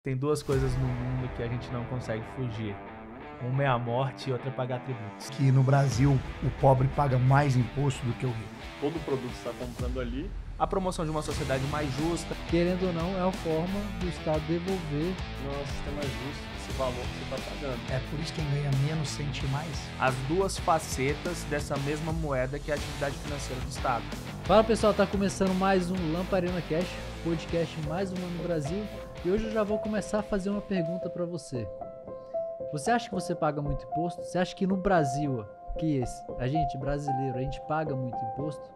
Tem duas coisas no mundo que a gente não consegue fugir. Uma é a morte e outra é pagar tributos. Que no Brasil o pobre paga mais imposto do que o rico. Todo produto que você está comprando ali. A promoção de uma sociedade mais justa. Querendo ou não, é a forma do Estado devolver. Não é um sistema justo esse valor que você está pagando. É por isso que quem ganha menos sente mais. As duas facetas dessa mesma moeda que é a atividade financeira do Estado. Fala pessoal, tá começando mais um Lamparina Cash, podcast mais um no Brasil. E hoje eu já vou começar a fazer uma pergunta para você. Você acha que você paga muito imposto? Você acha que no Brasil, a gente brasileiro, a gente paga muito imposto?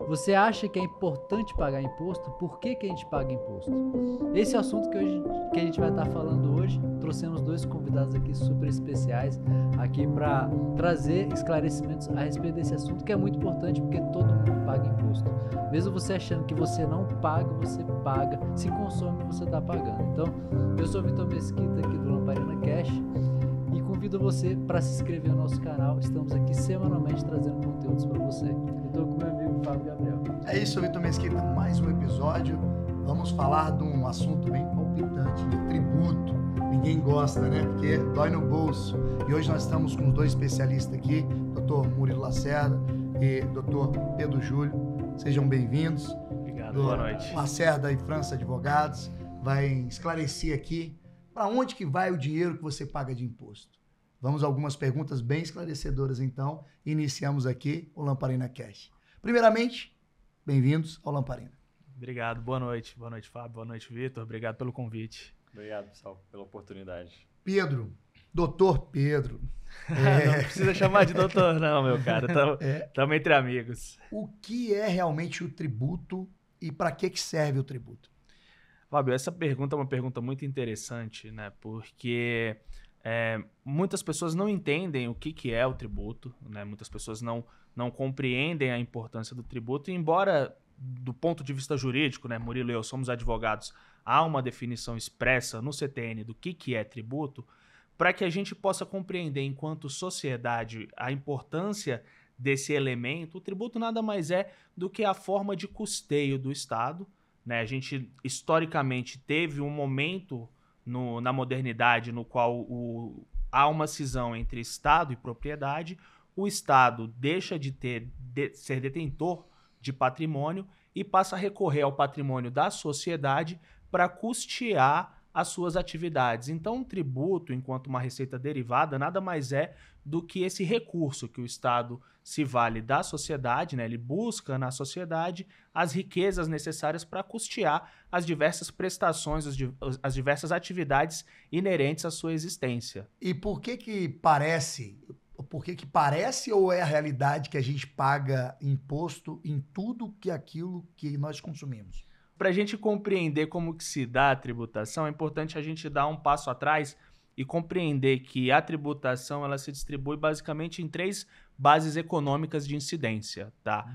Você acha que é importante pagar imposto? Por que a gente paga imposto? Esse é o assunto que a gente vai estar falando hoje. Trouxemos dois convidados aqui super especiais aqui para trazer esclarecimentos a respeito desse assunto que é muito importante porque todo mundo paga imposto. Mesmo você achando que você não paga, você paga. Se consome, você está pagando. Então, eu sou o Vitor Mesquita aqui do Lamparina Cash e convido você para se inscrever no nosso canal. Estamos aqui semanalmente trazendo conteúdos para você. Eu estou com meu amigo Fábio Gabriel. É isso, Vitor Mesquita, mais um episódio. Vamos falar de um assunto bem palpitante, de tributo. Ninguém gosta, né? Porque dói no bolso. E hoje nós estamos com os dois especialistas aqui, Dr. Murilo Lacerda e Dr. Pedro Júlio. Sejam bem-vindos. Obrigado, boa noite. Lacerda e França Advogados vai esclarecer aqui para onde que vai o dinheiro que você paga de imposto. Vamos a algumas perguntas bem esclarecedoras, então. Iniciamos aqui o Lamparina Cash. Primeiramente, bem-vindos ao Lamparina. Obrigado, boa noite. Boa noite, Fábio. Boa noite, Vitor. Obrigado pelo convite. Obrigado, pessoal, pela oportunidade. Pedro, doutor Pedro. Não precisa chamar de doutor não, meu cara. Estamos entre amigos. O que é realmente o tributo e para que serve o tributo? Fábio, essa pergunta é uma pergunta muito interessante, né? Porque muitas pessoas não entendem o que é o tributo, né? Muitas pessoas não compreendem a importância do tributo, e embora do ponto de vista jurídico, né, Murilo e eu somos advogados, há uma definição expressa no CTN do que é tributo, para que a gente possa compreender enquanto sociedade a importância desse elemento. O tributo nada mais é do que a forma de custeio do Estado, né? A gente historicamente teve um momento na modernidade no qual há uma cisão entre Estado e propriedade. O Estado deixa de ser detentor de patrimônio e passa a recorrer ao patrimônio da sociedade para custear as suas atividades. Então, um tributo, enquanto uma receita derivada, nada mais é do que esse recurso que o Estado se vale da sociedade, né? Ele busca na sociedade as riquezas necessárias para custear as diversas prestações, as diversas atividades inerentes à sua existência. E por que parece ou é a realidade que a gente paga imposto em tudo aquilo que nós consumimos? Para a gente compreender como que se dá a tributação, é importante a gente dar um passo atrás e compreender que a tributação ela se distribui basicamente em três bases econômicas de incidência, tá?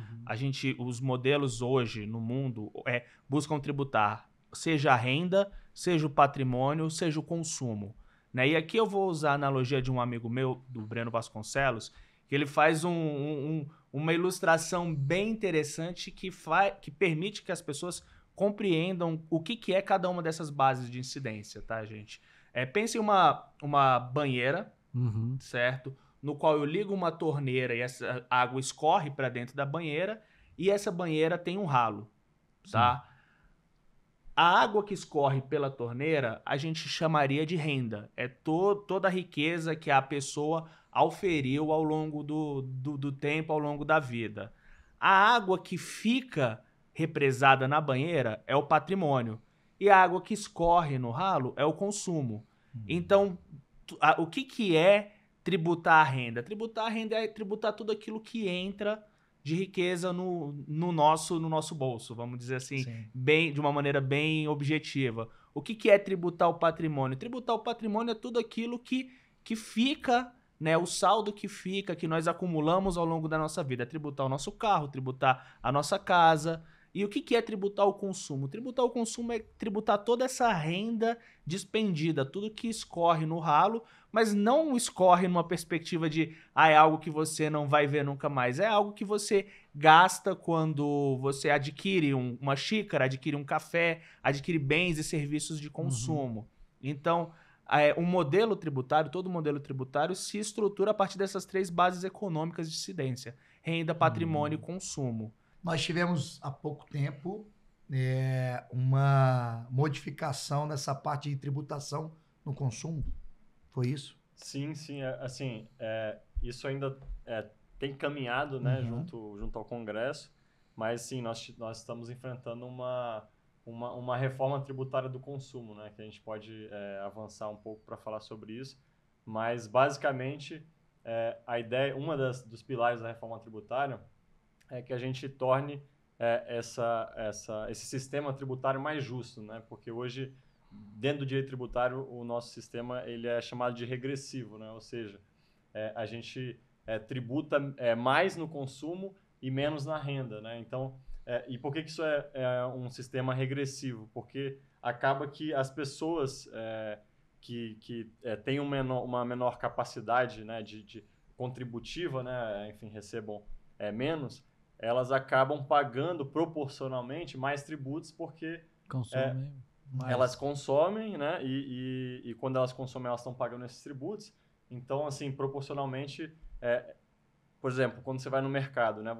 Os modelos hoje no mundo buscam tributar seja a renda, seja o patrimônio, seja o consumo, né? E aqui eu vou usar a analogia de um amigo meu, do Breno Vasconcelos, que ele faz uma ilustração bem interessante que permite que as pessoas compreendam o que é cada uma dessas bases de incidência, tá, gente? Pense em uma banheira, certo? No qual eu ligo uma torneira e essa água escorre para dentro da banheira e essa banheira tem um ralo, tá? A água que escorre pela torneira a gente chamaria de renda. É toda a riqueza que a pessoa auferiu ao longo do tempo, ao longo da vida. A água que fica represada na banheira é o patrimônio. E a água que escorre no ralo é o consumo. Então, o que é tributar a renda? Tributar a renda é tributar tudo aquilo que entra de riqueza no nosso bolso, vamos dizer assim, de uma maneira bem objetiva. O que é tributar o patrimônio? Tributar o patrimônio é tudo aquilo que fica, né, o saldo que fica, que nós acumulamos ao longo da nossa vida. É tributar o nosso carro, tributar a nossa casa, E o que é tributar o consumo? Tributar o consumo é tributar toda essa renda despendida, tudo que escorre no ralo, mas não escorre numa perspectiva de é algo que você não vai ver nunca mais. É algo que você gasta quando você adquire uma xícara, adquire um café, adquire bens e serviços de consumo. Então, o modelo tributário, todo modelo tributário se estrutura a partir dessas 3 bases econômicas de incidência: renda, patrimônio e consumo. Nós tivemos há pouco tempo uma modificação nessa parte de tributação no consumo. Foi isso? Sim, assim, isso ainda tem caminhado, né, junto ao Congresso, mas sim, nós estamos enfrentando uma reforma tributária do consumo, né, que a gente pode avançar um pouco para falar sobre isso, mas basicamente a ideia, dos pilares da reforma tributária é que a gente torne esse sistema tributário mais justo, né, porque hoje dentro do direito tributário, o nosso sistema ele é chamado de regressivo, né? Ou seja, a gente tributa mais no consumo e menos na renda, né? Então, e por que isso é um sistema regressivo? Porque acaba que as pessoas que têm uma menor capacidade, né, de contributiva, né, enfim, recebam menos, elas acabam pagando proporcionalmente mais tributos porque Consomem. elas consomem, né? E quando elas consomem, elas estão pagando esses tributos. Então, assim, proporcionalmente, por exemplo, quando você vai no mercado, né?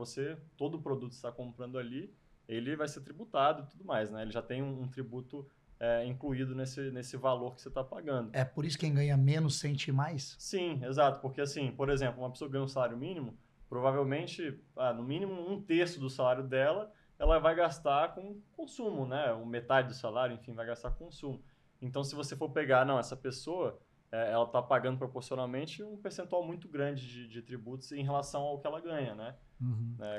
Todo produto que você está comprando ali, ele vai ser tributado e tudo mais, né? Ele já tem um tributo incluído nesse valor que você está pagando. É por isso que quem ganha menos sente mais? Sim, exato. Porque, assim, por exemplo, uma pessoa ganha um salário mínimo, provavelmente, no mínimo 1/3 do salário dela, ela vai gastar com consumo, né? Metade do salário, enfim, vai gastar com consumo. Então, se você for pegar, essa pessoa, ela está pagando proporcionalmente um percentual muito grande de tributos em relação ao que ela ganha, né?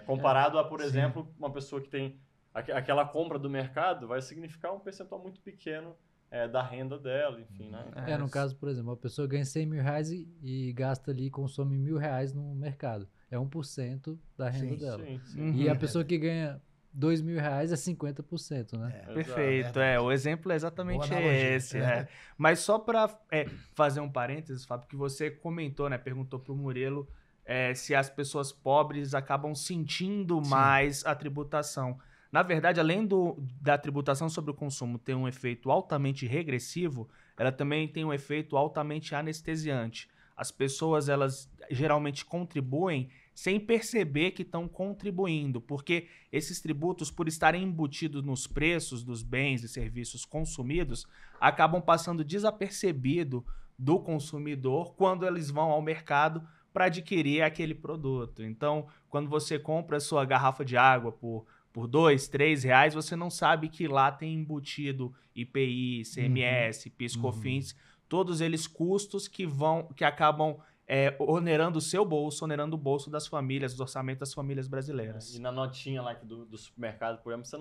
Comparado a, por exemplo, uma pessoa que tem aquela compra do mercado, vai significar um percentual muito pequeno da renda dela, enfim, né? No caso, por exemplo, a pessoa ganha 100 mil reais e gasta ali, consome 1.000 reais no mercado. É 1% da renda dela. Sim. E a pessoa que ganha 2 mil reais é 50%, né? Perfeito, o exemplo é exatamente esse. Mas só para fazer um parênteses, Fábio, que você comentou, né, perguntou para o Murilo se as pessoas pobres acabam sentindo mais a tributação. Na verdade, além da tributação sobre o consumo ter um efeito altamente regressivo, ela também tem um efeito altamente anestesiante. As pessoas, elas geralmente contribuem sem perceber que estão contribuindo, porque esses tributos, por estarem embutidos nos preços dos bens e serviços consumidos, acabam passando desapercebido do consumidor quando eles vão ao mercado para adquirir aquele produto. Então, quando você compra a sua garrafa de água por R$2, R$3, você não sabe que lá tem embutido IPI, CMS, PIS, COFINS, todos eles custos que acabam onerando o seu bolso, onerando o bolso das famílias, do orçamento das famílias brasileiras. E na notinha lá do supermercado, por exemplo, você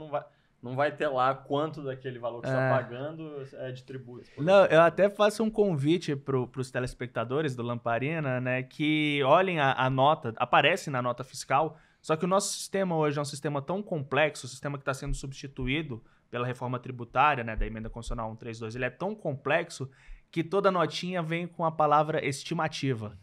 não vai ter lá quanto daquele valor que você está pagando de tributos. Não, eu até faço um convite para os telespectadores do Lamparina, né, que olhem a nota, aparece na nota fiscal, só que o nosso sistema hoje é um sistema tão complexo, o sistema que está sendo substituído pela reforma tributária, né, da emenda constitucional 132, ele é tão complexo que toda notinha vem com a palavra estimativa.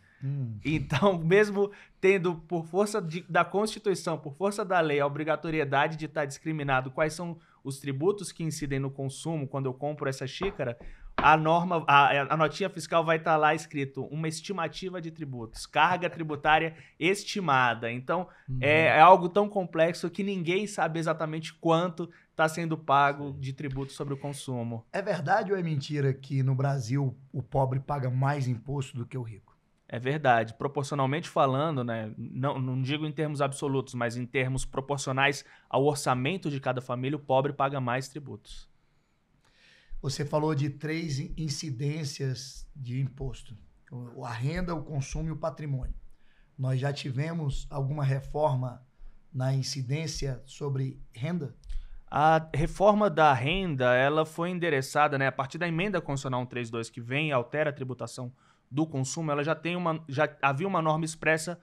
Então, mesmo tendo, por força da Constituição, por força da lei, a obrigatoriedade de estar discriminado quais são os tributos que incidem no consumo quando eu compro essa xícara, a notinha fiscal vai estar lá escrito uma estimativa de tributos, carga tributária estimada. Então, é algo tão complexo que ninguém sabe exatamente quanto está sendo pago de tributo sobre o consumo. É verdade ou é mentira que no Brasil o pobre paga mais imposto do que o rico? É verdade. Proporcionalmente falando, né, não digo em termos absolutos, mas em termos proporcionais ao orçamento de cada família, o pobre paga mais tributos. Você falou de 3 incidências de imposto: a renda, o consumo e o patrimônio. Nós já tivemos alguma reforma na incidência sobre renda? A reforma da renda, ela foi endereçada, né, a partir da emenda constitucional 132, que vem e altera a tributação do consumo. Ela já havia uma norma expressa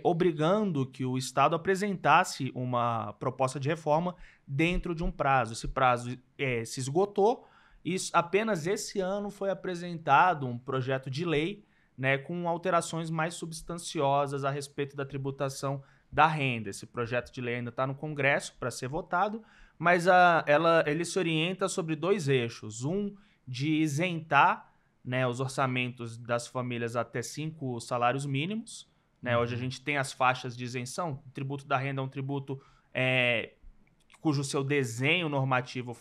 obrigando que o Estado apresentasse uma proposta de reforma dentro de um prazo. Esse prazo se esgotou e apenas esse ano foi apresentado um projeto de lei, né, com alterações mais substanciosas a respeito da tributação da renda. Esse projeto de lei ainda está no Congresso para ser votado, mas ele se orienta sobre 2 eixos. Um, de isentar, né, os orçamentos das famílias até 5 salários mínimos. Né? Hoje a gente tem as faixas de isenção. O tributo da renda é um tributo cujo seu desenho normativo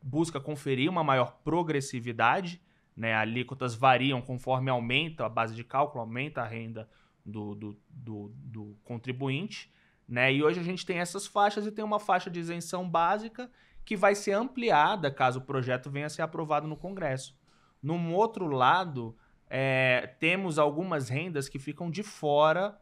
busca conferir uma maior progressividade. Né? Alíquotas variam conforme aumenta a base de cálculo, aumenta a renda do contribuinte. Né? E hoje a gente tem essas faixas e tem uma faixa de isenção básica que vai ser ampliada caso o projeto venha a ser aprovado no Congresso. Num outro lado, temos algumas rendas que ficam de fora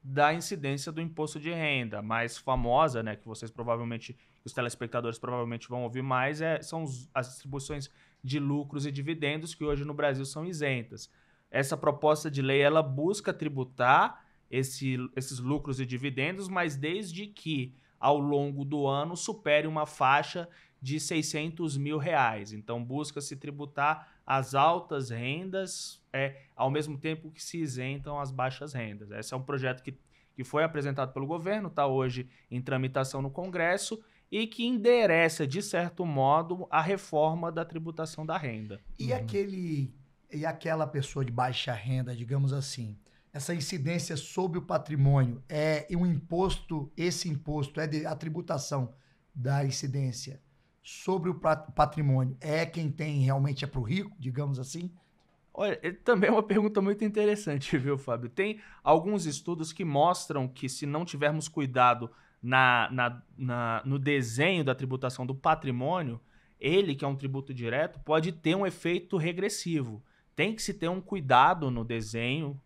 da incidência do imposto de renda. A mais famosa, né, que os telespectadores provavelmente vão ouvir mais, são as distribuições de lucros e dividendos, que hoje no Brasil são isentas. Essa proposta de lei ela busca tributar esses lucros e dividendos, mas desde que ao longo do ano supere uma faixa de R$600 mil. Então busca-se tributar as altas rendas ao mesmo tempo que se isentam as baixas rendas. Esse é um projeto que foi apresentado pelo governo, está hoje em tramitação no Congresso e que endereça, de certo modo, a reforma da tributação da renda. E aquela pessoa de baixa renda, digamos assim, essa incidência sobre o patrimônio esse imposto a tributação da incidência sobre o patrimônio quem tem realmente para o rico, digamos assim? Olha, também é uma pergunta muito interessante, viu, Fábio? Tem alguns estudos que mostram que se não tivermos cuidado no desenho da tributação do patrimônio, ele, que é um tributo direto, pode ter um efeito regressivo. Tem que se ter um cuidado no desenho,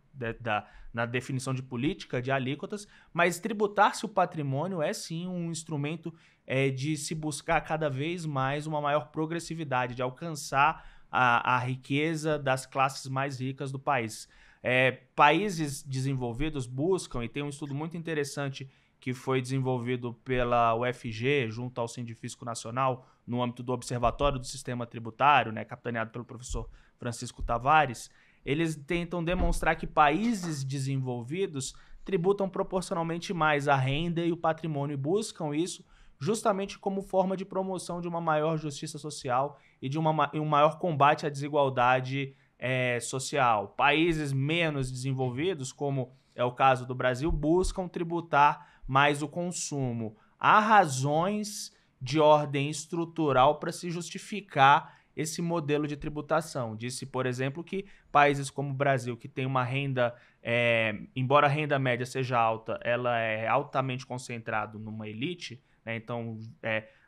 na definição de política de alíquotas, mas tributar-se o patrimônio é sim um instrumento de se buscar cada vez mais uma maior progressividade, de alcançar a riqueza das classes mais ricas do país. Países desenvolvidos buscam, e tem um estudo muito interessante que foi desenvolvido pela UFG, junto ao Sindifisco Nacional, no âmbito do Observatório do Sistema Tributário, né, capitaneado pelo professor Francisco Tavares. Eles tentam demonstrar que países desenvolvidos tributam proporcionalmente mais a renda e o patrimônio e buscam isso justamente como forma de promoção de uma maior justiça social e de um maior combate à desigualdade social. Países menos desenvolvidos, como é o caso do Brasil, buscam tributar mais o consumo. Há razões de ordem estrutural para se justificar esse modelo de tributação. Disse, por exemplo, que países como o Brasil, que tem uma renda, embora a renda média seja alta, ela é altamente concentrada numa elite, né? Então,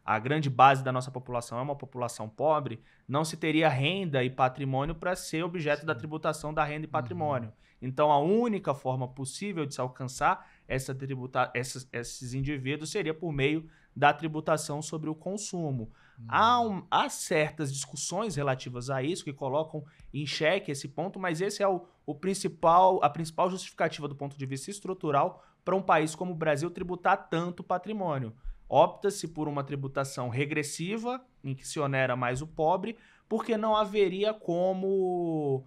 a grande base da nossa população é uma população pobre, não se teria renda e patrimônio para ser objeto da tributação da renda e patrimônio. Então, a única forma possível de se alcançar esses indivíduos seria por meio da tributação sobre o consumo. Há certas discussões relativas a isso que colocam em xeque esse ponto, mas esse é a principal justificativa do ponto de vista estrutural para um país como o Brasil tributar tanto patrimônio. Opta-se por uma tributação regressiva, em que se onera mais o pobre, porque não haveria como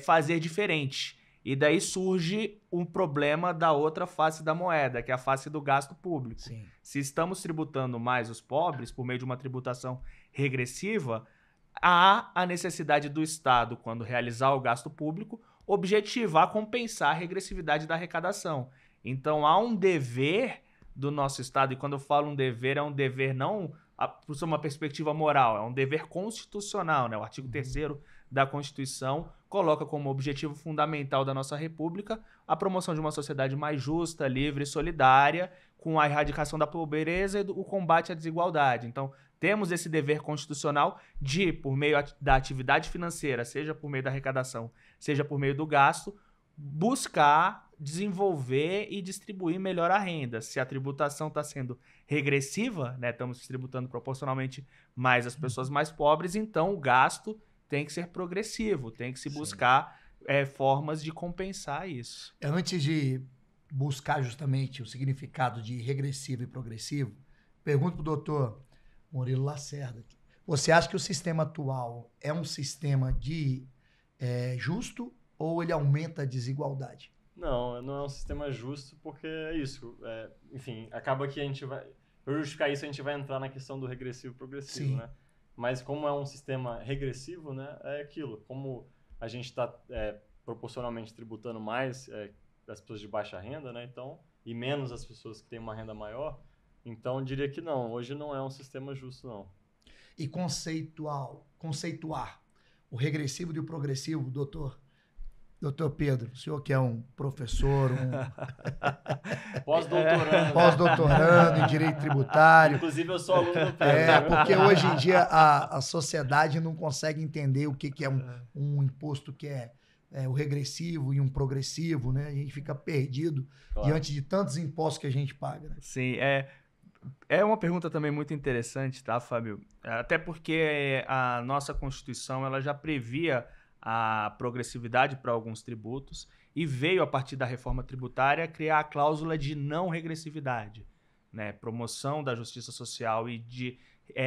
fazer diferente. E daí surge um problema da outra face da moeda, que é a face do gasto público. Sim. Se estamos tributando mais os pobres por meio de uma tributação regressiva, há a necessidade do Estado, quando realizar o gasto público, objetivar compensar a regressividade da arrecadação. Então há um dever do nosso Estado, e quando eu falo um dever, é um dever não por uma perspectiva moral, é um dever constitucional, né? O artigo 3º da Constituição coloca como objetivo fundamental da nossa República a promoção de uma sociedade mais justa, livre e solidária, com a erradicação da pobreza e o combate à desigualdade. Então, temos esse dever constitucional de, por meio da atividade financeira, seja por meio da arrecadação, seja por meio do gasto, buscar desenvolver e distribuir melhor a renda. Se a tributação está sendo regressiva, né, estamos tributando proporcionalmente mais as pessoas mais pobres, então o gasto tem que ser progressivo, tem que se buscar formas de compensar isso. Antes de buscar justamente o significado de regressivo e progressivo, pergunto para o doutor Murilo Lacerda. Você acha que o sistema atual é um sistema justo ou ele aumenta a desigualdade? Não, não é um sistema justo porque é isso. Enfim, acaba que a gente vai... Para justificar isso, a gente vai entrar na questão do regressivo e progressivo, Sim. né? Mas como é um sistema regressivo, né? É aquilo. Como a gente está proporcionalmente tributando mais as pessoas de baixa renda, né? Então, e menos as pessoas que têm uma renda maior, então eu diria que não. Hoje não é um sistema justo, não. E conceituar o regressivo e o progressivo, doutor Pedro, o senhor que é um professor, pós-doutorando em direito tributário. Inclusive eu sou aluno do Pedro. Porque hoje em dia a sociedade não consegue entender o que é um imposto que é o regressivo e um progressivo, né? A gente fica perdido diante de tantos impostos que a gente paga. Né? Sim, é uma pergunta também muito interessante, tá, Fábio? Até porque a nossa Constituição ela já previa a progressividade para alguns tributos e veio, a partir da reforma tributária, criar a cláusula de não regressividade, né? Promoção da justiça social e de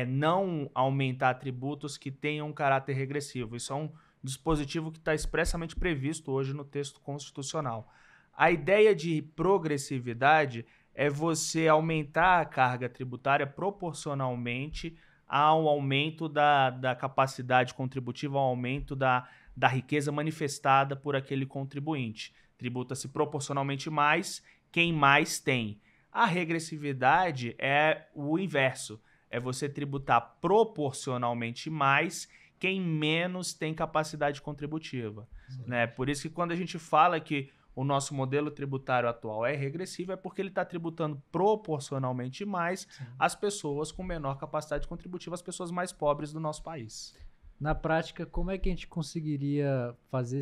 não aumentar tributos que tenham um caráter regressivo. Isso é um dispositivo que está expressamente previsto hoje no texto constitucional. A ideia de progressividade é você aumentar a carga tributária proporcionalmente ao aumento da capacidade contributiva, ao aumento da riqueza manifestada por aquele contribuinte. Tributa-se proporcionalmente mais quem mais tem. A regressividade é o inverso, é você tributar proporcionalmente mais quem menos tem capacidade contributiva. Né? Por isso que quando a gente fala que o nosso modelo tributário atual é regressivo, é porque ele está tributando proporcionalmente mais as pessoas com menor capacidade contributiva, as pessoas mais pobres do nosso país. Na prática, como é que a gente conseguiria fazer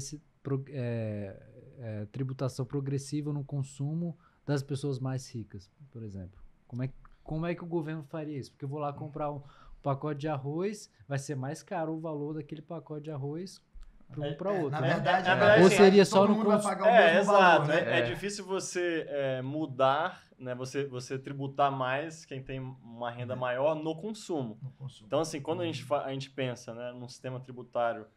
tributação progressiva no consumo das pessoas mais ricas, por exemplo? Como é que o governo faria isso? Porque eu vou lá comprar um pacote de arroz, vai ser mais caro o valor daquele pacote de arroz para um para outro. Na né? verdade, ou seria só todo no mundo vai consumo. pagar o mesmo Exato. valor, né? É difícil você mudar, né? Você tributar mais quem tem uma renda maior no consumo. Então, assim, quando a gente pensa, né, num sistema tributário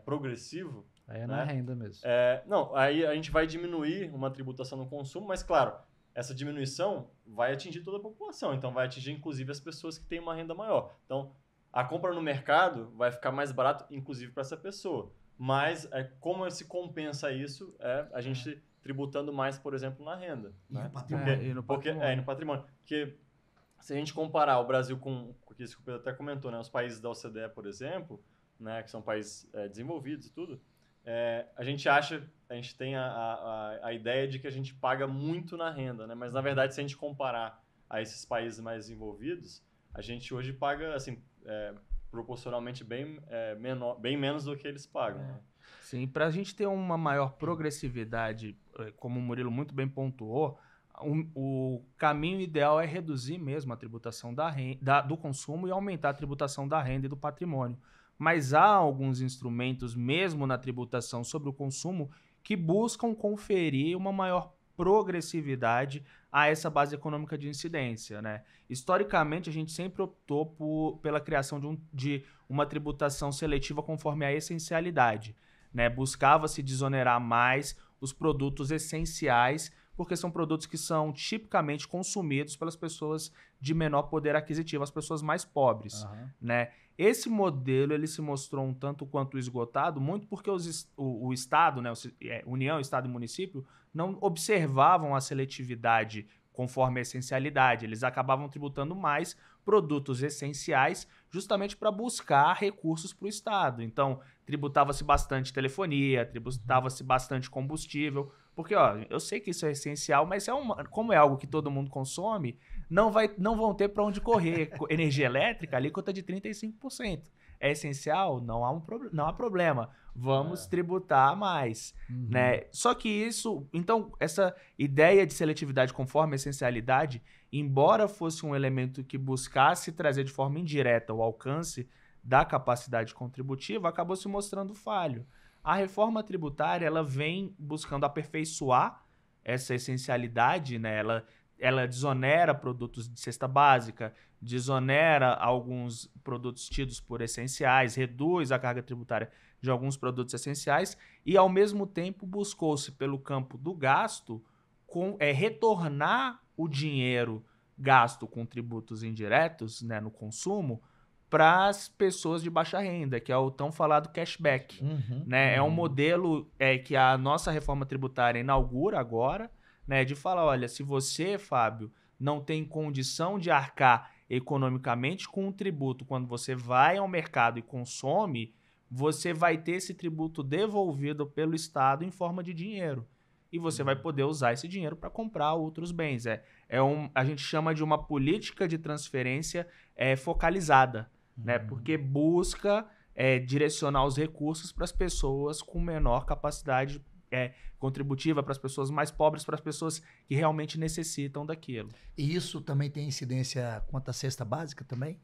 progressivo... Aí é na renda mesmo. Não, aí a gente vai diminuir uma tributação no consumo, mas, claro, essa diminuição vai atingir toda a população. Então, vai atingir, inclusive, as pessoas que têm uma renda maior. Então, a compra no mercado vai ficar mais barato, inclusive, para essa pessoa. Mas como se compensa isso a gente tributando mais, por exemplo, na renda. E né? no patrimônio. E no patrimônio. E no patrimônio. Porque se a gente comparar o Brasil com o que o Pedro até comentou, né? Os países da OCDE, por exemplo, né? Que são países desenvolvidos e tudo, a gente tem a ideia de que a gente paga muito na renda, né? Mas, na verdade, se a gente comparar a esses países mais desenvolvidos, a gente hoje paga, assim, proporcionalmente bem menos do que eles pagam. Né? Sim, para a gente ter uma maior progressividade, como o Murilo muito bem pontuou, o caminho ideal é reduzir mesmo a tributação do consumo e aumentar a tributação da renda e do patrimônio. Mas há alguns instrumentos, mesmo na tributação sobre o consumo, que buscam conferir uma maior progressividade a essa base econômica de incidência. Né? Historicamente, a gente sempre optou pela criação de uma tributação seletiva conforme a essencialidade. Né? Buscava-se desonerar mais os produtos essenciais, porque são produtos que são tipicamente consumidos pelas pessoas de menor poder aquisitivo, as pessoas mais pobres. Né? Esse modelo ele se mostrou um tanto quanto esgotado, muito porque o Estado, né, União, Estado e município, não observavam a seletividade conforme a essencialidade. Eles acabavam tributando mais produtos essenciais justamente para buscar recursos para o Estado. Então, tributava-se bastante telefonia, tributava-se bastante combustível, porque eu sei que isso é essencial, mas como é algo que todo mundo consome, não vão ter para onde correr. Energia elétrica, alíquota de 35%. É essencial? Não há problema. Vamos tributar mais. Né? Só que então, essa ideia de seletividade conforme a essencialidade, embora fosse um elemento que buscasse trazer de forma indireta o alcance da capacidade contributiva, acabou se mostrando falho. A reforma tributária ela vem buscando aperfeiçoar essa essencialidade, né? Ela desonera produtos de cesta básica, desonera alguns produtos tidos por essenciais, reduz a carga tributária de alguns produtos essenciais e, ao mesmo tempo, buscou-se pelo campo do gasto retornar o dinheiro gasto com tributos indiretos, né, no consumo, para as pessoas de baixa renda, que é o tão falado cashback. Né? É um modelo que a nossa reforma tributária inaugura agora, né, de falar, olha, se você, Fábio, não tem condição de arcar economicamente com um tributo quando você vai ao mercado e consome, você vai ter esse tributo devolvido pelo Estado em forma de dinheiro. E você vai poder usar esse dinheiro para comprar outros bens. A gente chama de uma política de transferência focalizada, né? Porque busca direcionar os recursos para as pessoas com menor capacidade contributiva, para as pessoas mais pobres, para as pessoas que realmente necessitam daquilo. E isso também tem incidência quanto à cesta básica também?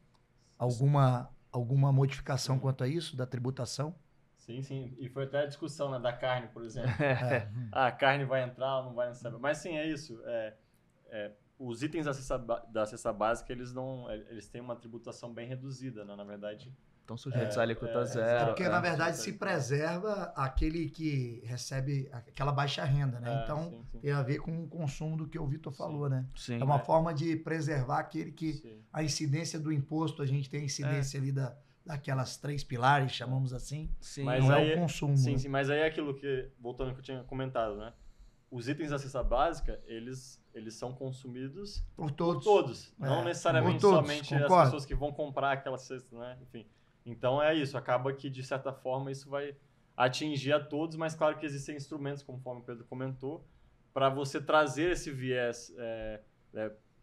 Alguma modificação quanto a isso, da tributação? Sim, sim. E foi até a discussão, né, da carne, por exemplo. A carne vai entrar ou não vai necessariamente. Mas sim, é isso. Os itens da cesta básica, eles têm uma tributação bem reduzida, né? Na verdade. Estão sujeitos à alíquota zero. Porque, na verdade, se preserva aquele que recebe aquela baixa renda, né? Então, sim. Tem a ver com o consumo do que o Vitor falou, né? Sim, é uma forma de preservar aquele que a incidência do imposto, a gente tem a incidência ali daquelas 3 pilares, chamamos assim, sim. Mas não é o consumo. Sim, sim, mas aí é aquilo que, voltando ao que eu tinha comentado, né? Os itens da cesta básica, eles são consumidos por todos. Não necessariamente somente as pessoas que vão comprar aquela cesta, né? Enfim. Então é isso, acaba que de certa forma isso vai atingir a todos, mas claro que existem instrumentos, conforme o Pedro comentou, para você trazer esse viés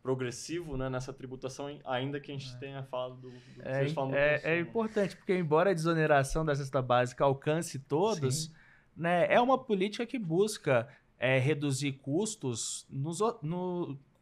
progressivo, né, nessa tributação, ainda que a gente tenha falado do vocês falam do consumo. É importante, porque embora a desoneração da cesta básica alcance todos, né, é uma política que busca reduzir custos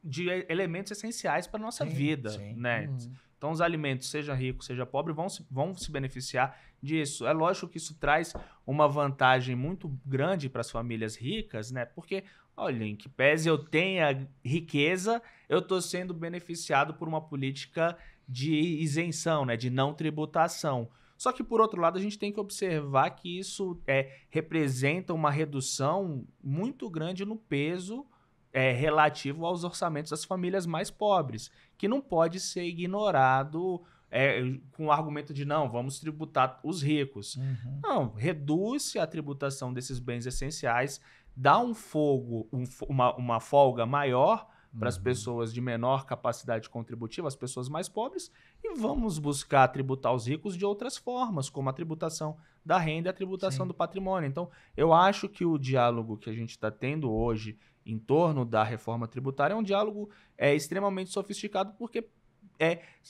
de elementos essenciais para a nossa vida. Né? Então, os alimentos, seja rico, seja pobre, vão se beneficiar disso. É lógico que isso traz uma vantagem muito grande para as famílias ricas, né? Porque, olha, em que pese eu tenha riqueza, eu estou sendo beneficiado por uma política de isenção, né? De não tributação. Só que, por outro lado, a gente tem que observar que isso representa uma redução muito grande no peso relativo aos orçamentos das famílias mais pobres, que não pode ser ignorado com o argumento de não, vamos tributar os ricos. Não, reduz-se a tributação desses bens essenciais, dá uma folga maior para as pessoas de menor capacidade contributiva, as pessoas mais pobres, e vamos buscar tributar os ricos de outras formas, como a tributação da renda e a tributação do patrimônio. Então, eu acho que o diálogo que a gente está tendo hoje em torno da reforma tributária é um diálogo extremamente sofisticado, porque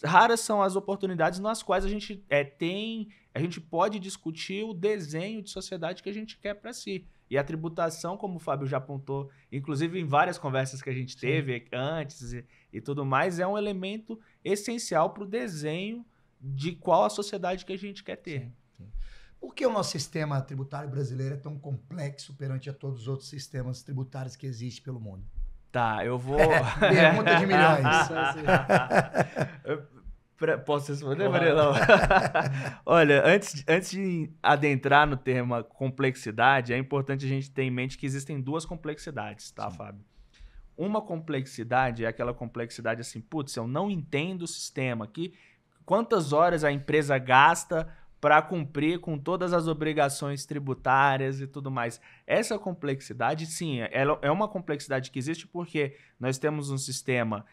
raras são as oportunidades nas quais a gente pode discutir o desenho de sociedade que a gente quer para si. E a tributação, como o Fábio já apontou, inclusive em várias conversas que a gente teve antes e tudo mais, é um elemento essencial para o desenho de qual a sociedade que a gente quer ter. Por que o nosso sistema tributário brasileiro é tão complexo perante a todos os outros sistemas tributários que existem pelo mundo? Tá, eu vou... Pergunta de milhões. Posso responder, Marilão? Olha, antes de adentrar no tema complexidade, é importante a gente ter em mente que existem 2 complexidades, tá, Fábio? Uma complexidade é aquela complexidade assim, putz, eu não entendo o sistema aqui, quantas horas a empresa gasta para cumprir com todas as obrigações tributárias e tudo mais. Essa complexidade, sim, é uma complexidade que existe porque nós temos um sistema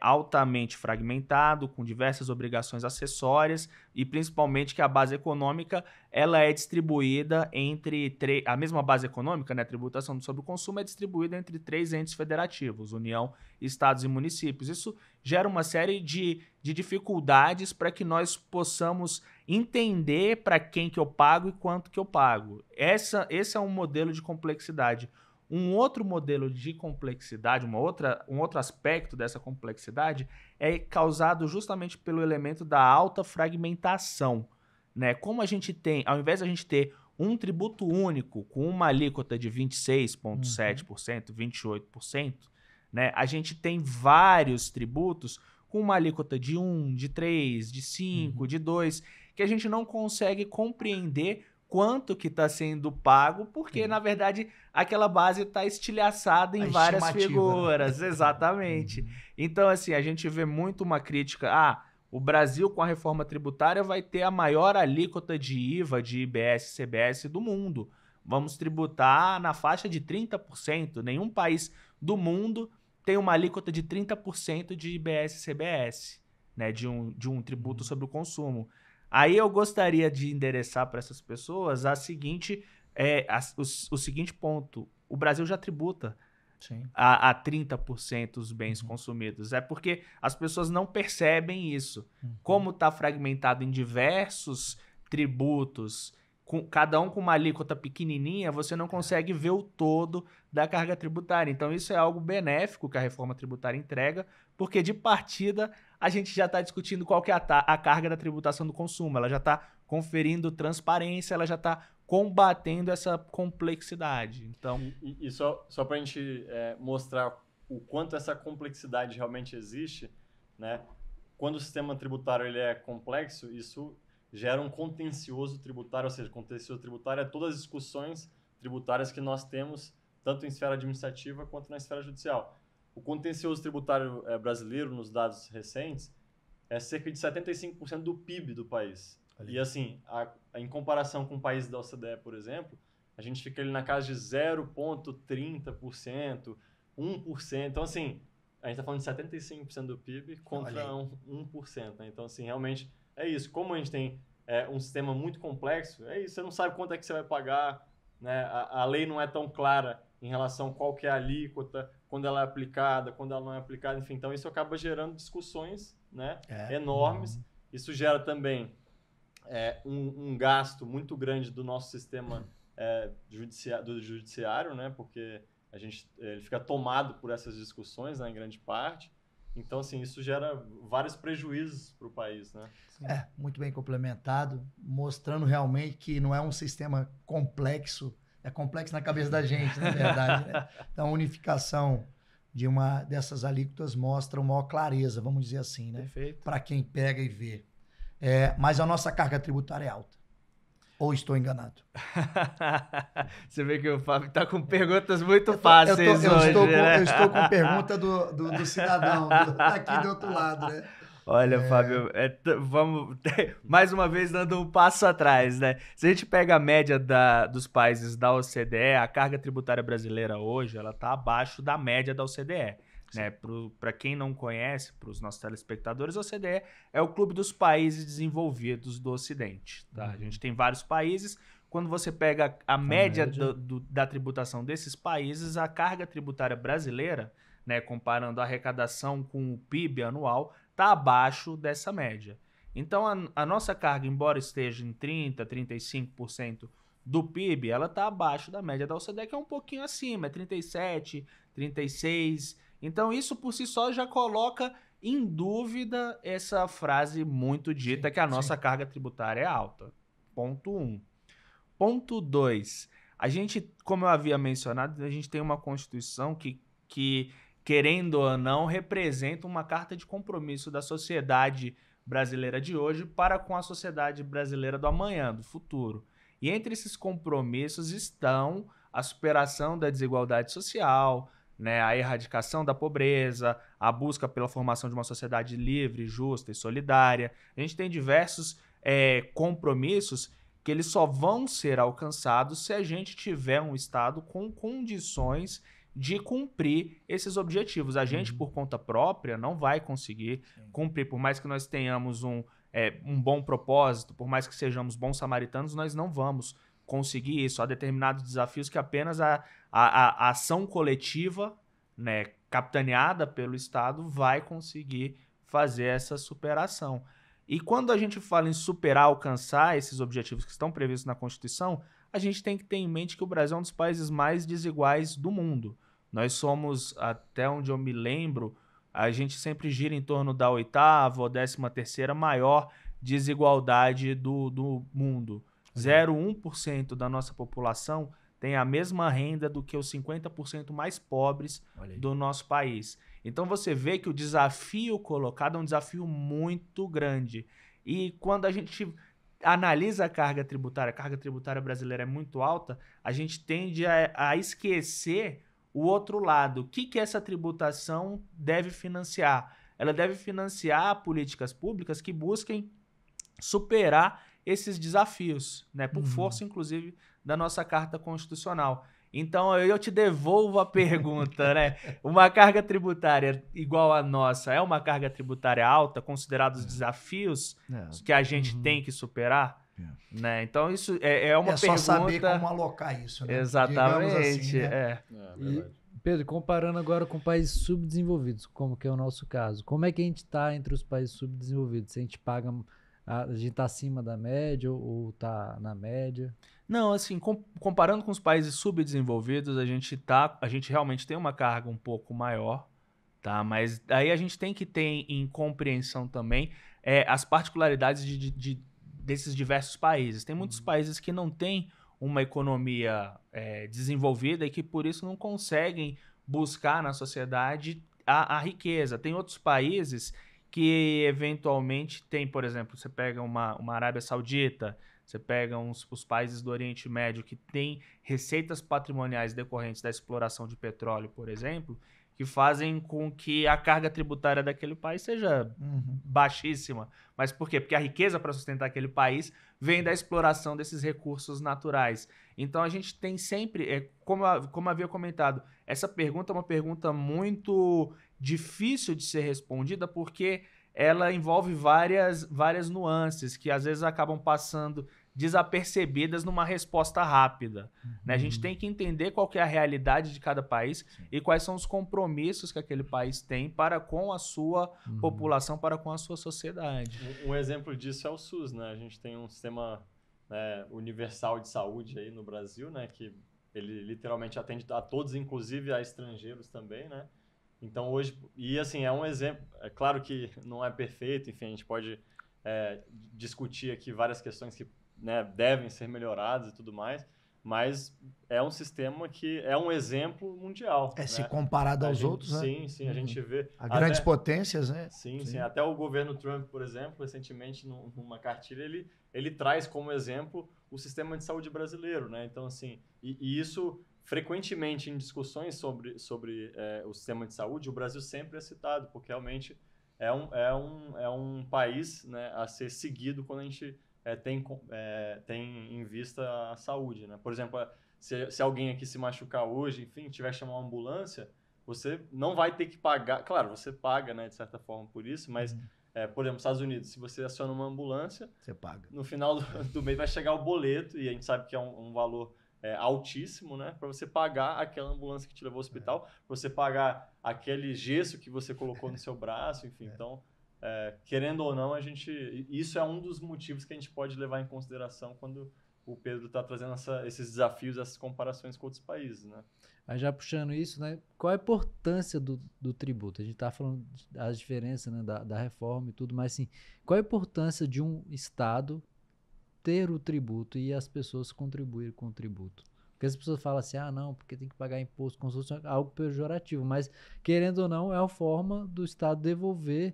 altamente fragmentado, com diversas obrigações acessórias e principalmente que a base econômica ela é distribuída entre... A mesma base econômica, né, a tributação sobre o consumo, é distribuída entre 3 entes federativos, União, Estados e municípios. Isso gera uma série de dificuldades para que nós possamos entender para quem que eu pago e quanto que eu pago. Esse é um modelo de complexidade. Um outro modelo de complexidade, um outro aspecto dessa complexidade é causado justamente pelo elemento da alta fragmentação, né? Como a gente tem, ao invés de a gente ter um tributo único com uma alíquota de 26,7%, 28%, né? A gente tem vários tributos com uma alíquota de 1, de 3, de 5, de 2, que a gente não consegue compreender quanto que está sendo pago, porque, na verdade, aquela base está estilhaçada em várias figuras. Exatamente. Então, assim, a gente vê muito uma crítica. O Brasil, com a reforma tributária, vai ter a maior alíquota de IVA, de IBS, CBS do mundo. Vamos tributar na faixa de 30%. Nenhum país do mundo tem uma alíquota de 30% de IBS e CBS, né, de um tributo sobre o consumo. Aí eu gostaria de endereçar para essas pessoas o seguinte ponto. O Brasil já tributa a 30% os bens consumidos. É porque as pessoas não percebem isso. Como está fragmentado em diversos tributos, cada um com uma alíquota pequenininha, você não consegue ver o todo da carga tributária. Então isso é algo benéfico que a reforma tributária entrega, porque de partida a gente já está discutindo qual que é a carga da tributação do consumo. Ela já está conferindo transparência, ela já está combatendo essa complexidade. Então, e só para a gente mostrar o quanto essa complexidade realmente existe, né? Quando o sistema tributário ele é complexo, isso gera um contencioso tributário, ou seja, contencioso tributário é todas as discussões tributárias que nós temos, tanto em esfera administrativa quanto na esfera judicial. O contencioso tributário brasileiro, nos dados recentes, é cerca de 75% do PIB do país. E assim, em comparação com países da OCDE, por exemplo, a gente fica ali na casa de 0,30%, 1%. Então, assim, a gente está falando de 75% do PIB contra 1%. Né? Então, assim, realmente é isso. Como a gente tem um sistema muito complexo, é isso. Você não sabe quanto é que você vai pagar, né? A lei não é tão clara em relação a qual que é a alíquota, quando ela é aplicada, quando ela não é aplicada, enfim. Então, isso acaba gerando discussões, né, enormes. Isso gera também um gasto muito grande do nosso sistema do judiciário, né, porque ele fica tomado por essas discussões, né, em grande parte. Então, assim, isso gera vários prejuízos para o país, né? Muito bem complementado, mostrando realmente que não é um sistema complexo, é complexo na cabeça da gente, na verdade, né? Então, a unificação de uma dessas alíquotas mostra uma maior clareza, vamos dizer assim, né? Perfeito. Para quem pega e vê. Mas a nossa carga tributária é alta. Ou estou enganado? Você vê que o Fábio está com perguntas muito fáceis hoje, né? Eu estou com pergunta do cidadão, aqui do outro lado, né? Olha, Fábio, vamos mais uma vez dando um passo atrás, né? Se a gente pega a média dos países da OCDE, a carga tributária brasileira hoje, ela está abaixo da média da OCDE. Né? Para quem não conhece, para os nossos telespectadores, a OCDE é o clube dos países desenvolvidos do Ocidente. Tá? A gente tem vários países. Quando você pega a média da tributação desses países, a carga tributária brasileira, né, comparando a arrecadação com o PIB anual, está abaixo dessa média. Então, a nossa carga, embora esteja em 30%, 35% do PIB, ela está abaixo da média da OCDE, que é um pouquinho acima, é 37%, 36%. Então, isso por si só já coloca em dúvida essa frase muito dita que a nossa carga tributária é alta. Ponto 1. Ponto 2. A gente, como eu havia mencionado, a gente tem uma Constituição que, querendo ou não, representa uma carta de compromisso da sociedade brasileira de hoje para com a sociedade brasileira do amanhã, do futuro. E entre esses compromissos estão a superação da desigualdade social, né, a erradicação da pobreza, a busca pela formação de uma sociedade livre, justa e solidária. A gente tem diversos compromissos que eles só vão ser alcançados se a gente tiver um Estado com condições de cumprir esses objetivos. A gente, por conta própria, não vai conseguir cumprir. Por mais que nós tenhamos um bom propósito, por mais que sejamos bons samaritanos, nós não vamos conseguir isso. Há determinados desafios que apenas a ação coletiva, né, capitaneada pelo Estado, vai conseguir fazer essa superação. E quando a gente fala em superar, alcançar esses objetivos que estão previstos na Constituição, a gente tem que ter em mente que o Brasil é um dos países mais desiguais do mundo. Nós somos, até onde eu me lembro, a gente sempre gira em torno da 8ª ou 13ª maior desigualdade do mundo. 0,1% da nossa população tem a mesma renda do que os 50% mais pobres do nosso país. Então você vê que o desafio colocado é um desafio muito grande. E quando a gente analisa a carga tributária brasileira é muito alta, a gente tende a esquecer o outro lado. O que essa tributação deve financiar? Ela deve financiar políticas públicas que busquem superar esses desafios, né? Por força, inclusive, da nossa Carta Constitucional. Então, eu te devolvo a pergunta, né? Uma carga tributária igual a nossa é uma carga tributária alta, considerados os desafios que a gente tem que superar? Né? Então, isso é uma pergunta... É só saber como alocar isso, né? Exatamente. Assim, né? E, Pedro, comparando agora com países subdesenvolvidos, como que é o nosso caso, como é que a gente está entre os países subdesenvolvidos? Se a gente paga... A gente está acima da média ou está na média? Não, assim, comparando com os países subdesenvolvidos, a gente realmente tem uma carga um pouco maior, tá? Mas aí a gente tem que ter em compreensão também as particularidades desses diversos países. Tem muitos países que não têm uma economia desenvolvida e que por isso não conseguem buscar na sociedade a riqueza. Tem outros países que eventualmente tem, por exemplo, você pega uma Arábia Saudita, você pega os países do Oriente Médio que têm receitas patrimoniais decorrentes da exploração de petróleo, por exemplo, que fazem com que a carga tributária daquele país seja baixíssima. Mas por quê? Porque a riqueza para sustentar aquele país vem da exploração desses recursos naturais. Então a gente tem sempre, como havia comentado, essa pergunta é uma pergunta muito difícil de ser respondida porque ela envolve várias nuances que às vezes acabam passando desapercebidas numa resposta rápida. Né? A gente tem que entender qual que é a realidade de cada país e quais são os compromissos que aquele país tem para com a sua população, para com a sua sociedade. Um exemplo disso é o SUS, né? A gente tem um sistema universal de saúde aí no Brasil, né? Que ele literalmente atende a todos, inclusive a estrangeiros também, né? Então hoje, e assim, é um exemplo, é claro que não é perfeito, enfim, a gente pode discutir aqui várias questões que devem ser melhoradas e tudo mais, mas é um sistema que é um exemplo mundial. Se comparado aos outros, né? Sim, a gente vê... As grandes potências, né? Sim. Até o governo Trump, por exemplo, recentemente, numa cartilha, ele traz como exemplo o sistema de saúde brasileiro, né? Então, assim, e isso... Frequentemente, em discussões sobre o sistema de saúde, o Brasil sempre é citado, porque realmente é um país, né, a ser seguido quando a gente tem em vista a saúde. Né? Por exemplo, se alguém aqui se machucar hoje, enfim, tiver que chamar uma ambulância, você não vai ter que pagar. Claro, você paga, né, de certa forma por isso, mas, por exemplo, nos Estados Unidos, se você aciona uma ambulância, você paga. No final do mês vai chegar o boleto, e a gente sabe que é um valor... altíssimo, né? Para você pagar aquela ambulância que te levou ao hospital, para você pagar aquele gesso que você colocou no seu braço, enfim. Então, querendo ou não, isso é um dos motivos que a gente pode levar em consideração quando o Pedro está trazendo esses desafios, essas comparações com outros países, né? Aí já puxando isso, né? Qual a importância do tributo? A gente está falando das diferenças, né, da reforma e tudo, mas assim, qual a importância de um Estado ter o tributo e as pessoas contribuírem com o tributo? Porque as pessoas falam assim, não, porque tem que pagar imposto, como se fosse algo pejorativo, mas querendo ou não, é a forma do Estado devolver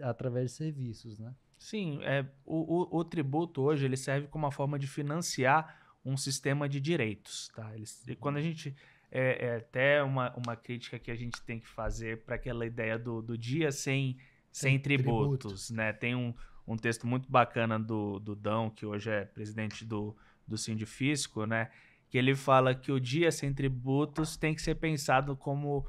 através de serviços, né? Sim, o tributo hoje ele serve como uma forma de financiar um sistema de direitos, tá? Quando a gente... até uma crítica que a gente tem que fazer para aquela ideia do dia sem tributos, né? Tem um texto muito bacana do Dão, que hoje é presidente do Sindifisco, né? Que ele fala que o dia sem tributos tem que ser pensado como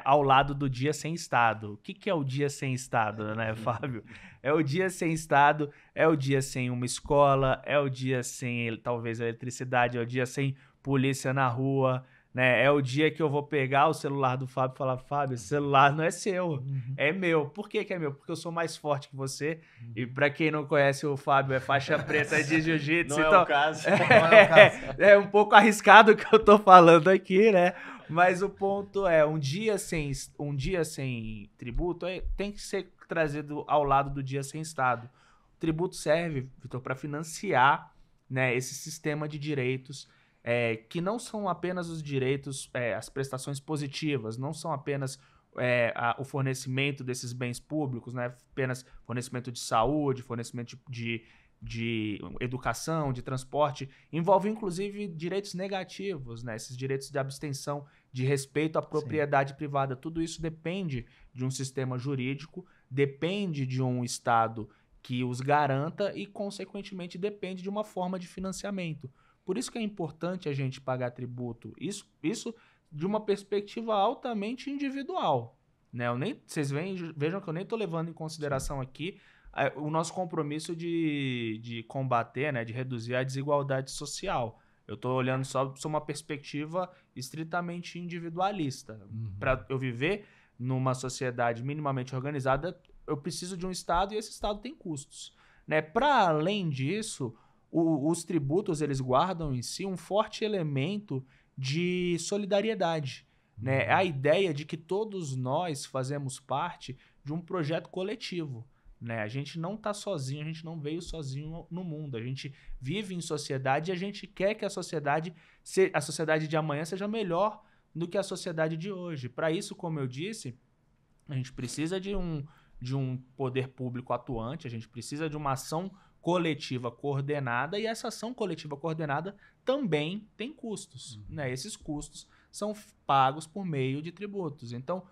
ao lado do dia sem Estado. O que é o dia sem Estado, né, Fábio? É o dia sem Estado, é o dia sem uma escola, é o dia sem, talvez, eletricidade, é o dia sem polícia na rua, né? É o dia que eu vou pegar o celular do Fábio e falar, Fábio, esse celular não é seu, é meu. Por que é meu? Porque eu sou mais forte que você. E pra quem não conhece o Fábio, é faixa preta de jiu-jitsu. Não então, é o caso. É um pouco arriscado o que eu tô falando aqui, né? Mas o ponto é, um dia sem tributo tem que ser trazido ao lado do dia sem Estado. O tributo serve, Vitor, para financiar né, esse sistema de direitos que não são apenas os direitos, as prestações positivas, não são apenas o fornecimento desses bens públicos, né, apenas fornecimento de saúde, fornecimento de educação, de transporte, envolve inclusive direitos negativos, né, esses direitos de abstenção, de respeito à propriedade privada. Tudo isso depende de um sistema jurídico, depende de um Estado que os garanta e, consequentemente, depende de uma forma de financiamento. Por isso que é importante a gente pagar tributo. Isso de uma perspectiva altamente individual, né? Vocês vejam que eu nem estou levando em consideração aqui o nosso compromisso de combater, né, de reduzir a desigualdade social. Eu estou olhando só uma perspectiva estritamente individualista. Para eu viver numa sociedade minimamente organizada, eu preciso de um Estado e esse Estado tem custos, né? Para além disso, os tributos eles guardam em si um forte elemento de solidariedade, né? A ideia de que todos nós fazemos parte de um projeto coletivo, né? A gente não está sozinho, a gente não veio sozinho no mundo, a gente vive em sociedade e a gente quer que a sociedade de amanhã seja melhor do que a sociedade de hoje. Para isso, como eu disse, a gente precisa de um poder público atuante, a gente precisa de uma ação coletiva coordenada, e essa ação coletiva coordenada também tem custos, né? Esses custos são pagos por meio de tributos. Então,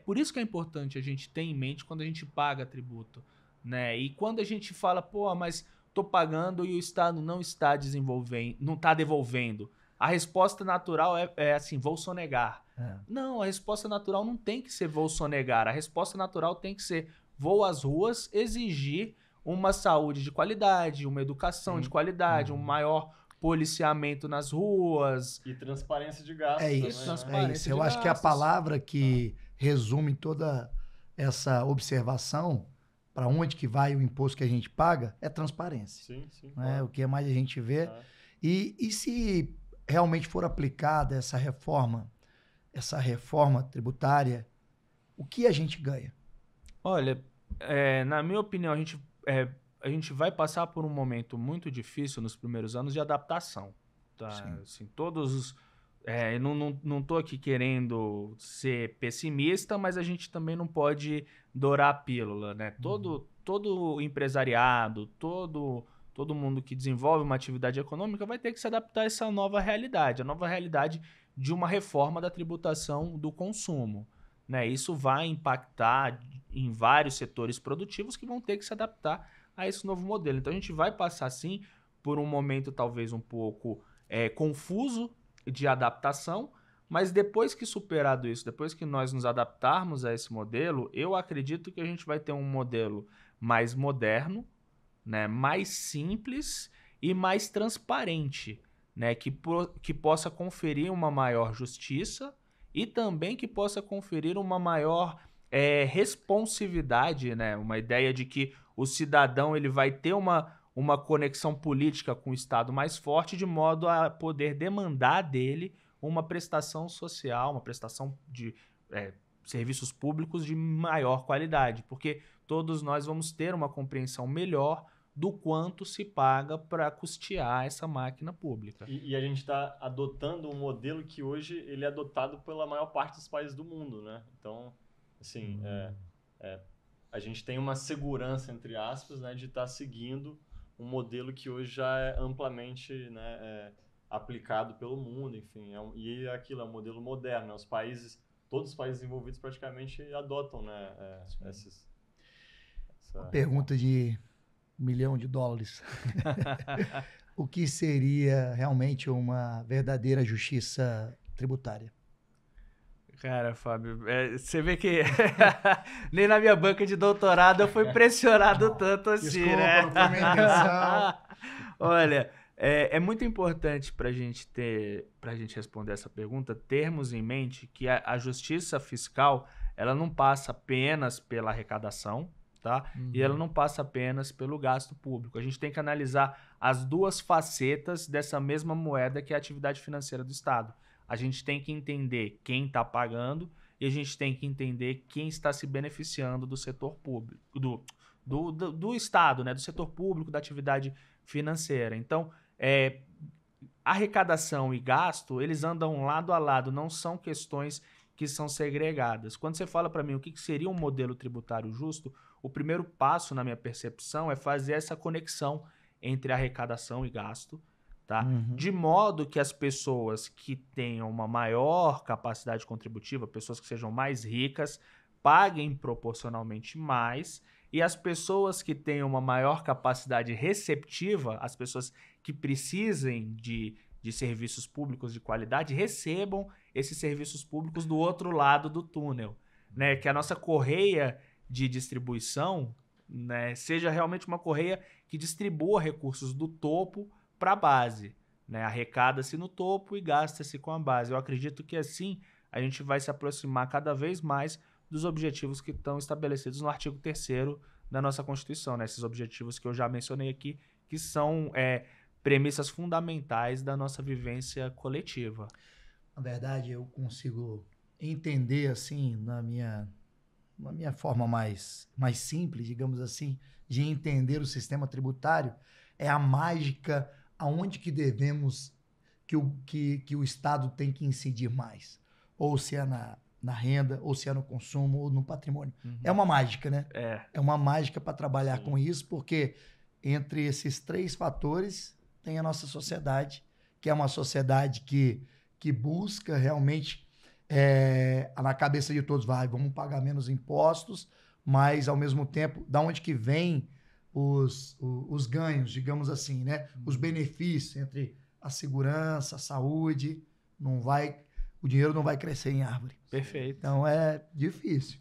por isso que é importante a gente ter em mente quando a gente paga tributo, né? E quando a gente fala, pô, mas estou pagando e o Estado não está desenvolvendo, não está devolvendo. A resposta natural é assim, vou sonegar. Não, a resposta natural não tem que ser vou sonegar. A resposta natural tem que ser vou às ruas exigir uma saúde de qualidade, uma educação de qualidade, um maior policiamento nas ruas. E transparência de gastos. É isso, também, né? Eu acho que a palavra que resume toda essa observação, para onde que vai o imposto que a gente paga, é transparência. Sim. Né? Claro. O que mais a gente vê. E se realmente for aplicada essa reforma tributária, o que a gente ganha? Olha, na minha opinião, a gente vai passar por um momento muito difícil nos primeiros anos de adaptação. Tá? Assim, não estou aqui querendo ser pessimista, mas a gente também não pode dourar a pílula, né? Todo empresariado, todo mundo que desenvolve uma atividade econômica vai ter que se adaptar a essa nova realidade, a nova realidade de uma reforma da tributação do consumo, né? Isso vai impactar em vários setores produtivos que vão ter que se adaptar a esse novo modelo. Então a gente vai passar, sim, por um momento talvez um pouco confuso de adaptação, mas depois que superado isso, depois que nós nos adaptarmos a esse modelo, eu acredito que a gente vai ter um modelo mais moderno, né, mais simples e mais transparente, né, que possa conferir uma maior justiça e também que possa conferir uma maior responsividade, né, uma ideia de que o cidadão ele vai ter uma conexão política com o Estado mais forte, de modo a poder demandar dele uma prestação social, uma prestação de serviços públicos de maior qualidade, porque todos nós vamos ter uma compreensão melhor do quanto se paga para custear essa máquina pública. E a gente está adotando um modelo que hoje ele é adotado pela maior parte dos países do mundo, né? Então, assim, a gente tem uma segurança, entre aspas, né, de estar seguindo um modelo que hoje já é amplamente, né, aplicado pelo mundo, enfim. E aquilo é um modelo moderno, né? Todos os países envolvidos praticamente adotam, né, Uma pergunta de $1 milhão. O que seria realmente uma verdadeira justiça tributária? Cara, Fábio, você vê que nem na minha banca de doutorado eu fui pressionado tanto assim, desculpa, né? não foi minha intenção. Olha, é muito importante para a gente responder essa pergunta, termos em mente que a justiça fiscal, ela não passa apenas pela arrecadação, tá? E ela não passa apenas pelo gasto público. A gente tem que analisar as duas facetas dessa mesma moeda que é a atividade financeira do Estado. A gente tem que entender quem está pagando e a gente tem que entender quem está se beneficiando do setor público, do Estado, né? Do setor público, da atividade financeira. Então, arrecadação e gasto, eles andam lado a lado, não são questões que são segregadas. Quando você fala para mim o que seria um modelo tributário justo, o primeiro passo, na minha percepção, é fazer essa conexão entre arrecadação e gasto, tá? De modo que as pessoas que tenham uma maior capacidade contributiva, pessoas que sejam mais ricas, paguem proporcionalmente mais, e as pessoas que tenham uma maior capacidade receptiva, as pessoas que precisem de serviços públicos de qualidade, recebam esses serviços públicos do outro lado do túnel, né? Que a nossa correia de distribuição, né, seja realmente uma correia que distribua recursos do topo para a base, né? Arrecada-se no topo e gasta-se com a base. Eu acredito que assim a gente vai se aproximar cada vez mais dos objetivos que estão estabelecidos no artigo 3º da nossa Constituição, né? Esses objetivos que eu já mencionei aqui, que são premissas fundamentais da nossa vivência coletiva. Na verdade, eu consigo entender, assim, na minha forma mais simples, digamos assim, de entender o sistema tributário, é a mágica aonde que devemos, que o Estado tem que incidir mais. Ou se é na renda, ou se é no consumo, ou no patrimônio. É uma mágica, né? É uma mágica para trabalhar com isso, porque entre esses 3 fatores tem a nossa sociedade, que é uma sociedade que busca realmente, na cabeça de todos, vamos pagar menos impostos, mas, ao mesmo tempo, da onde que vem os ganhos, digamos assim, né? Os benefícios entre a segurança, a saúde, o dinheiro não vai crescer em árvore. Perfeito. Então, é difícil.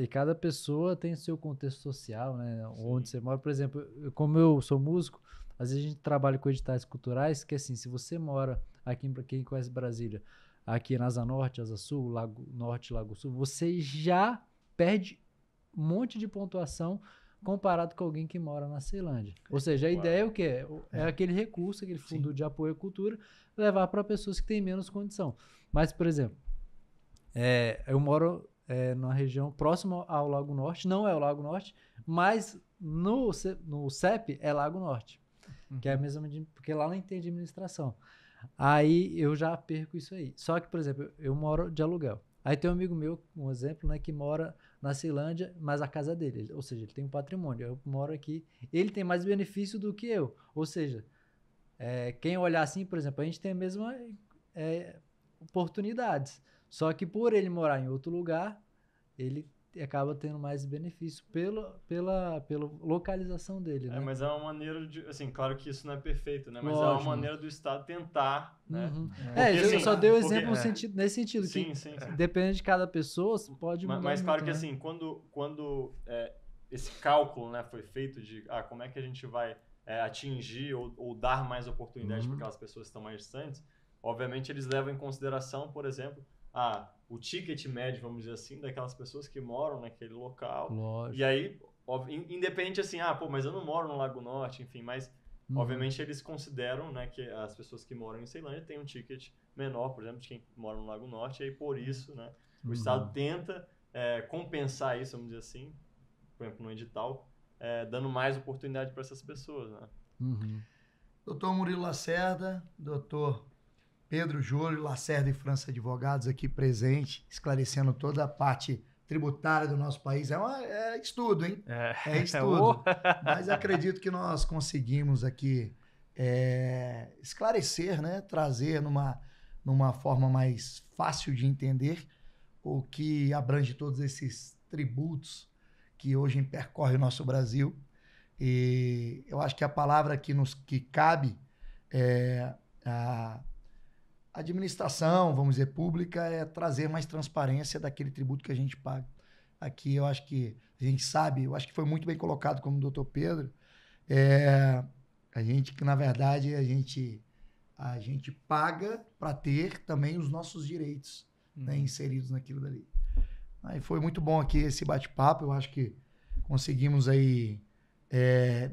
E cada pessoa tem seu contexto social, né? Onde você mora. Por exemplo, como eu sou músico, às vezes a gente trabalha com editais culturais, que assim, se você mora aqui, para quem conhece Brasília, aqui na Asa Norte, Asa Sul, Lago Norte, Lago Sul, você já perde um monte de pontuação comparado com alguém que mora na Ceilândia. Ou seja, a ideia é o quê? É aquele recurso, aquele fundo de apoio à cultura, levar para pessoas que têm menos condição. Mas, por exemplo, eu moro numa região próxima ao Lago Norte, não é o Lago Norte, mas no CEP é Lago Norte, que é a mesma, porque lá não tem administração. Aí eu já perco isso aí. Só que, por exemplo, eu moro de aluguel. Aí tem um amigo meu, um exemplo, né, que mora na Ceilândia, mas a casa dele, ou seja, ele tem um patrimônio. Eu moro aqui, ele tem mais benefício do que eu. Ou seja, quem olhar assim, por exemplo, a gente tem a mesma oportunidades. Só que por ele morar em outro lugar, ele acaba tendo mais benefício pela localização dele, né? Mas é uma maneira de... Assim, claro que isso não é perfeito, né? Mas Lógico. É uma maneira do Estado tentar, né? Eu só dei o exemplo nesse sentido. Sim. Depende de cada pessoa, pode mudar Mas claro muito, que né? assim, quando esse cálculo, né, foi feito de como é que a gente vai atingir ou dar mais oportunidades para aquelas pessoas que estão mais distantes, obviamente eles levam em consideração, por exemplo, o ticket médio, vamos dizer assim, daquelas pessoas que moram naquele local. Lógico. E aí, independente assim, mas eu não moro no Lago Norte, enfim, mas obviamente eles consideram, né, que as pessoas que moram em Ceilândia têm um ticket menor, por exemplo, de quem mora no Lago Norte, e aí por isso, né, o Estado tenta compensar isso, vamos dizer assim, por exemplo, no edital, dando mais oportunidade para essas pessoas, né? Doutor Murilo Lacerda, doutor Pedro Júlio Lacerda e França Advogados aqui presente, esclarecendo toda a parte tributária do nosso país. É estudo, hein? É estudo. Mas acredito que nós conseguimos aqui esclarecer, né? Trazer numa forma mais fácil de entender o que abrange todos esses tributos que hoje percorre o nosso Brasil. E eu acho que a palavra que cabe a administração, vamos dizer, pública, é trazer mais transparência daquele tributo que a gente paga. Aqui eu acho que a gente sabe, eu acho que foi muito bem colocado como o doutor Pedro, a gente, que na verdade, a gente paga para ter também os nossos direitos, né, inseridos naquilo dali. Aí foi muito bom aqui esse bate-papo, eu acho que conseguimos aí,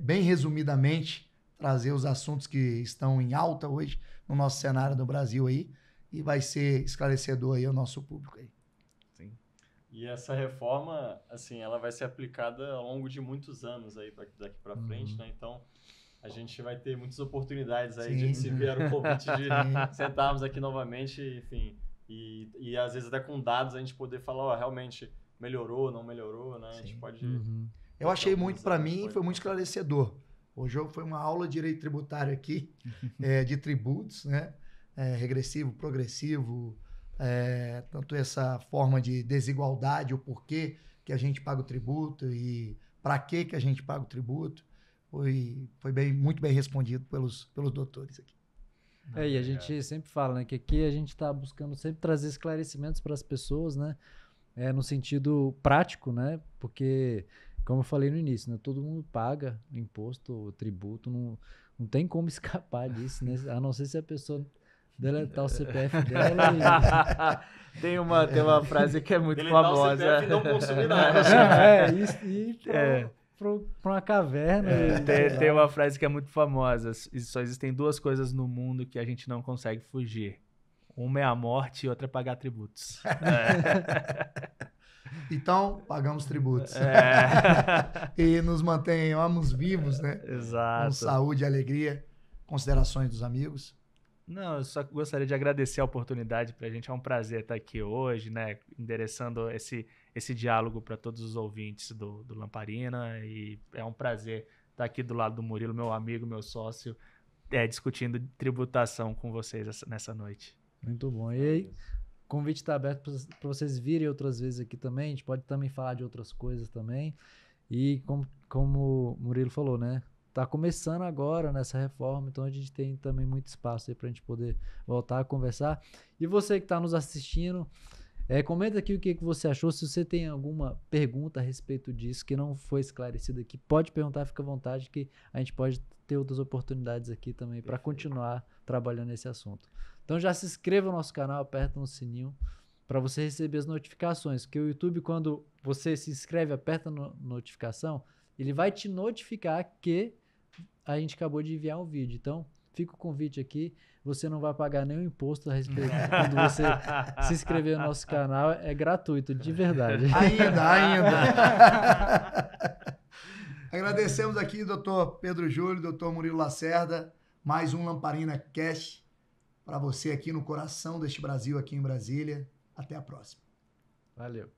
bem resumidamente, trazer os assuntos que estão em alta hoje no nosso cenário do Brasil aí, e vai ser esclarecedor aí ao nosso público aí. Sim. E essa reforma, assim, ela vai ser aplicada ao longo de muitos anos aí daqui para frente, né? Então, a gente vai ter muitas oportunidades aí Sim. de se ver o convite de sentarmos aqui novamente, enfim, e às vezes até com dados a gente poder falar, ó, realmente melhorou, não melhorou, né? A gente pode... Eu achei muito, para mim, foi muito esclarecedor. Hoje foi uma aula de direito tributário aqui, de tributos, né? Regressivo, progressivo, tanto essa forma de desigualdade, o porquê que a gente paga o tributo e para que a gente paga o tributo. Foi muito bem respondido pelos doutores aqui. E a gente sempre fala, né, que aqui a gente está buscando sempre trazer esclarecimentos para as pessoas, né, no sentido prático, né, porque, como eu falei no início, né, todo mundo paga imposto, tributo, não tem como escapar disso, né, a não ser se a pessoa deletar o CPF dela e... Tem uma frase que é muito deletar famosa. O CPF e não consumir nada. Pra uma caverna. Tem uma frase que é muito famosa. Só existem duas coisas no mundo que a gente não consegue fugir. Uma é a morte e outra é pagar tributos. Então, pagamos tributos. E nos mantenhamos vivos, né? Exato. Com saúde e alegria. Considerações dos amigos? Não, eu só gostaria de agradecer a oportunidade para a gente. É um prazer estar aqui hoje, né? Endereçando esse diálogo para todos os ouvintes do Lamparina. E é um prazer estar aqui do lado do Murilo, meu amigo, meu sócio, discutindo tributação com vocês nessa noite. Muito bom. E aí, o convite está aberto para vocês virem outras vezes aqui também. A gente pode também falar de outras coisas também. E como o Murilo falou, né? Tá começando agora nessa reforma, então a gente tem também muito espaço aí pra gente poder voltar a conversar. E você que está nos assistindo, comenta aqui o que você achou. Se você tem alguma pergunta a respeito disso que não foi esclarecida aqui, pode perguntar, fica à vontade, que a gente pode ter outras oportunidades aqui também para continuar trabalhando nesse assunto. Então já se inscreva no nosso canal, aperta no sininho para você receber as notificações, porque o YouTube, quando você se inscreve, aperta notificação, ele vai te notificar que a gente acabou de enviar um vídeo. Então, fica o convite aqui. Você não vai pagar nenhum imposto a respeito quando você se inscrever no nosso canal. É gratuito, de verdade. Ainda. Agradecemos aqui, doutor Pedro Júlio, doutor Murilo Lacerda. Mais um Lamparina Cash para você aqui no coração deste Brasil, aqui em Brasília. Até a próxima. Valeu.